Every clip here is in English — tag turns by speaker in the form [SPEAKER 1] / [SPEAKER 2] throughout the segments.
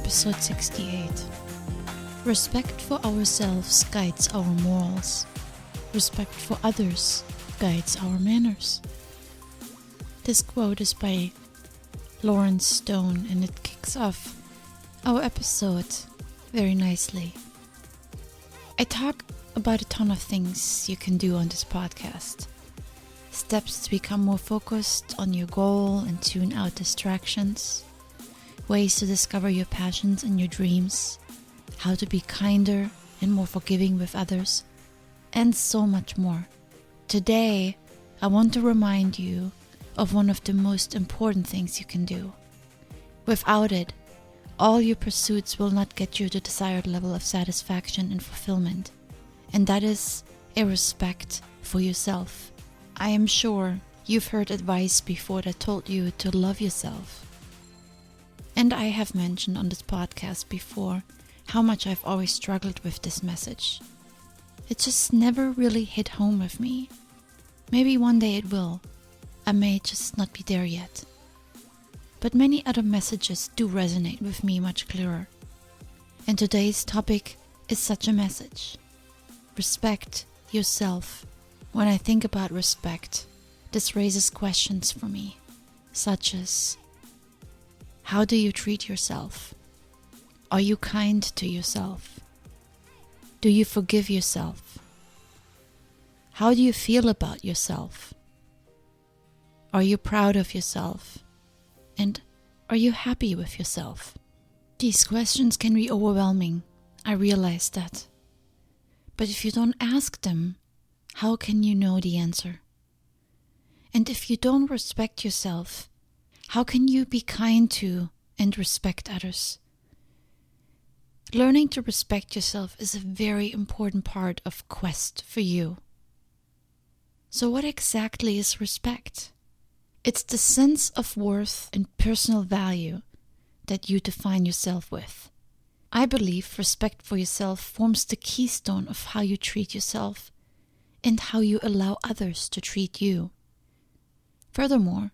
[SPEAKER 1] episode 68. Respect for ourselves guides our morals. Respect for others guides our manners. This quote is by Lawrence Stone, and it kicks off our episode very nicely. I talk about a ton of things you can do on this podcast. Steps to become more focused on your goal and tune out distractions. Ways to discover your passions and your dreams. How to be kinder and more forgiving with others. And so much more. Today, I want to remind you of one of the most important things you can do. Without it, all your pursuits will not get you the desired level of satisfaction and fulfillment. And that is a respect for yourself. I am sure you've heard advice before that told you to love yourself. And I have mentioned on this podcast before how much I've always struggled with this message. It just never really hit home with me. Maybe one day it will. I may just not be there yet. But many other messages do resonate with me much clearer. And today's topic is such a message. Respect yourself. When I think about respect, this raises questions for me, such as: how do you treat yourself? Are you kind to yourself? Do you forgive yourself? How do you feel about yourself? Are you proud of yourself? And are you happy with yourself? These questions can be overwhelming, I realize that. But if you don't ask them, how can you know the answer? And if you don't respect yourself, how can you be kind to and respect others? Learning to respect yourself is a very important part of quest for you. So what exactly is respect? It's the sense of worth and personal value that you define yourself with. I believe respect for yourself forms the keystone of how you treat yourself and how you allow others to treat you. Furthermore,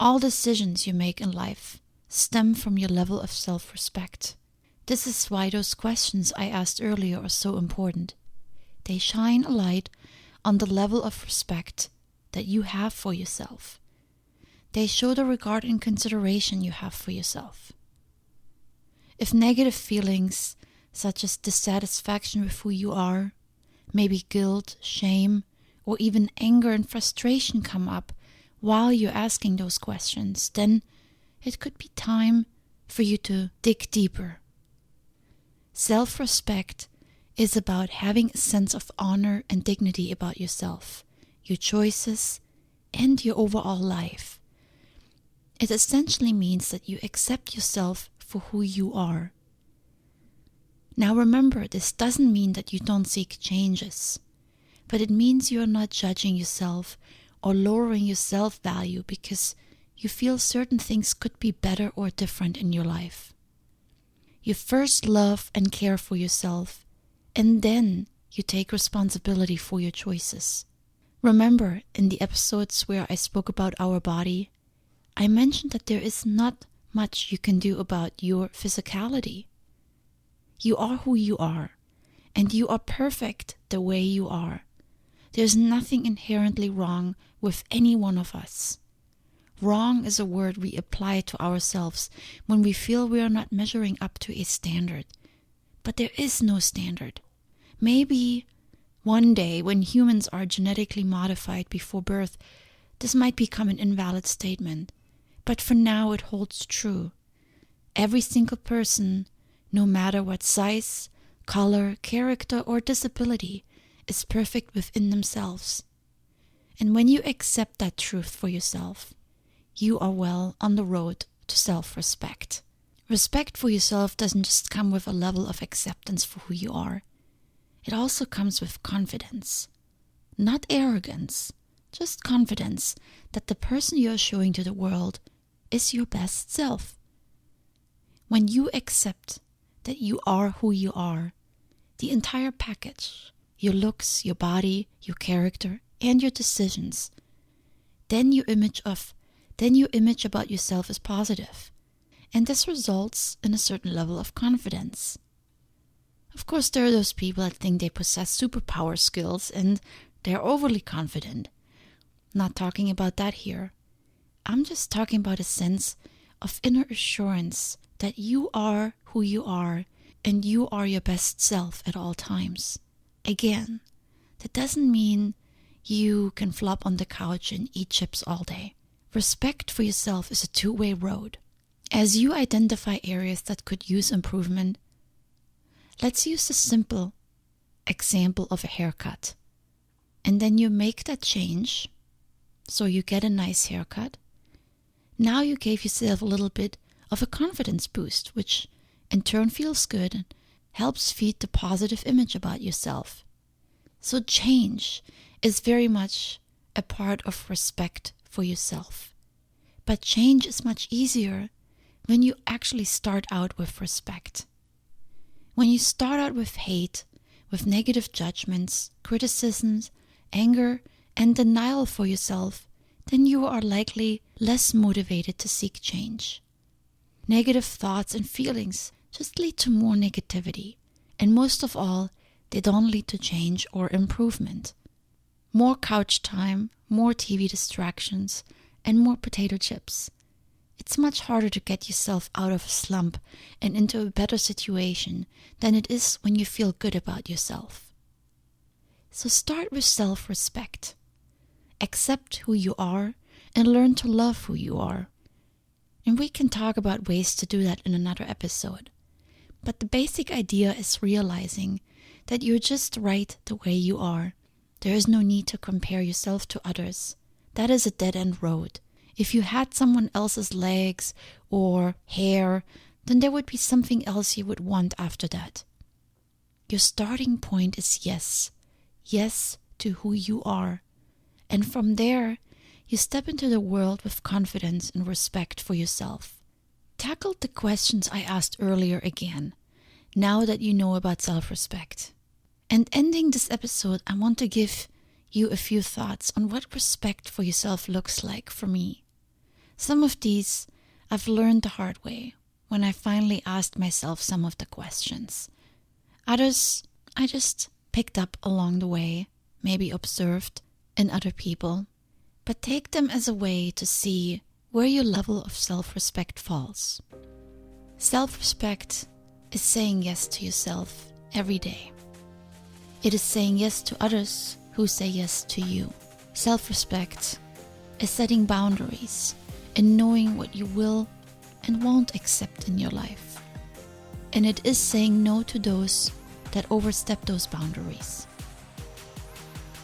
[SPEAKER 1] all decisions you make in life stem from your level of self-respect. This is why those questions I asked earlier are so important. They shine a light on the level of respect that you have for yourself. They show the regard and consideration you have for yourself. If negative feelings such as dissatisfaction with who you are, maybe guilt, shame, or even anger and frustration come up while you're asking those questions, then it could be time for you to dig deeper. Self-respect is about having a sense of honor and dignity about yourself, your choices, and your overall life. It essentially means that you accept yourself for who you are. Now remember, this doesn't mean that you don't seek changes, but it means you are not judging yourself or lowering your self-value because you feel certain things could be better or different in your life. You first love and care for yourself, and then you take responsibility for your choices. Remember, in the episodes where I spoke about our body, I mentioned that there is not much you can do about your physicality. You are who you are, and you are perfect the way you are. There's nothing inherently wrong with any one of us. Wrong is a word we apply to ourselves when we feel we are not measuring up to a standard. But there is no standard. Maybe one day when humans are genetically modified before birth, this might become an invalid statement. But for now it holds true. Every single person, no matter what size, color, character, or disability, is perfect within themselves. And when you accept that truth for yourself, you are well on the road to self-respect. Respect for yourself doesn't just come with a level of acceptance for who you are. It also comes with confidence. Not arrogance, just confidence that the person you are showing to the world is your best self. When you accept that you are who you are, the entire package, your looks, your body, your character, and your decisions, then your image about yourself is positive. And this results in a certain level of confidence. Of course, there are those people that think they possess superpower skills and they're overly confident. Not talking about that here. I'm just talking about a sense of inner assurance that you are who you are and you are your best self at all times. Again, that doesn't mean you can flop on the couch and eat chips all day. Respect for yourself is a two-way road. As you identify areas that could use improvement, let's use a simple example of a haircut. And then you make that change, so you get a nice haircut. Now you gave yourself a little bit of a confidence boost, which in turn feels good and helps feed the positive image about yourself. So change is very much a part of respect for yourself. But change is much easier when you actually start out with respect. When you start out with hate, with negative judgments, criticisms, anger, and denial for yourself, then you are likely less motivated to seek change. Negative thoughts and feelings just lead to more negativity, and most of all, they don't lead to change or improvement. More couch time, more TV distractions, and more potato chips. It's much harder to get yourself out of a slump and into a better situation than it is when you feel good about yourself. So start with self-respect. Accept who you are and learn to love who you are. And we can talk about ways to do that in another episode. But the basic idea is realizing that you're just right the way you are. There is no need to compare yourself to others. That is a dead-end road. If you had someone else's legs or hair, then there would be something else you would want after that. Your starting point is yes. Yes to who you are. And from there, you step into the world with confidence and respect for yourself. Tackle the questions I asked earlier again, now that you know about self-respect. And ending this episode, I want to give you a few thoughts on what respect for yourself looks like for me. Some of these I've learned the hard way when I finally asked myself some of the questions. Others I just picked up along the way, maybe observed in other people, but take them as a way to see where your level of self-respect falls. Self-respect is saying yes to yourself every day. It is saying yes to others who say yes to you. Self-respect is setting boundaries and knowing what you will and won't accept in your life. And it is saying no to those that overstep those boundaries.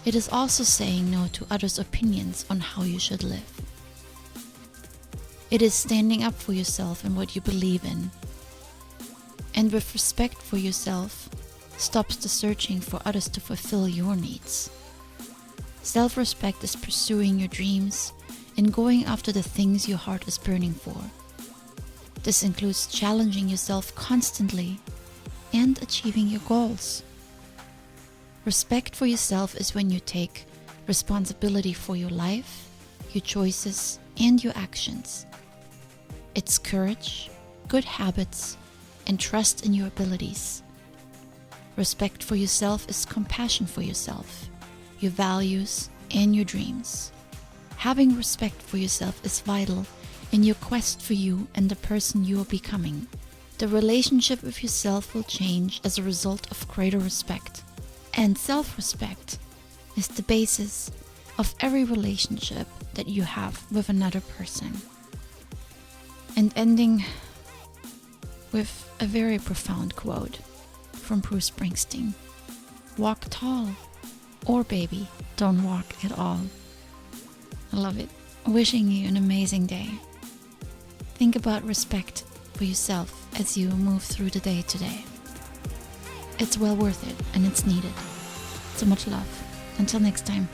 [SPEAKER 1] It is also saying no to others' opinions on how you should live. It is standing up for yourself and what you believe in. And with respect for yourself, stops the searching for others to fulfill your needs. Self-respect is pursuing your dreams and going after the things your heart is burning for. This includes challenging yourself constantly and achieving your goals. Respect for yourself is when you take responsibility for your life, your choices, and your actions. It's courage, good habits, and trust in your abilities. Respect for yourself is compassion for yourself, your values, and your dreams. Having respect for yourself is vital in your quest for you and the person you are becoming. The relationship with yourself will change as a result of greater respect. And self-respect is the basis of every relationship that you have with another person. And ending with a very profound quote from Bruce Springsteen. Walk tall, or baby, don't walk at all. I love it. Wishing you an amazing day. Think about respect for yourself as you move through the day today. It's well worth it and it's needed. So much love. Until next time.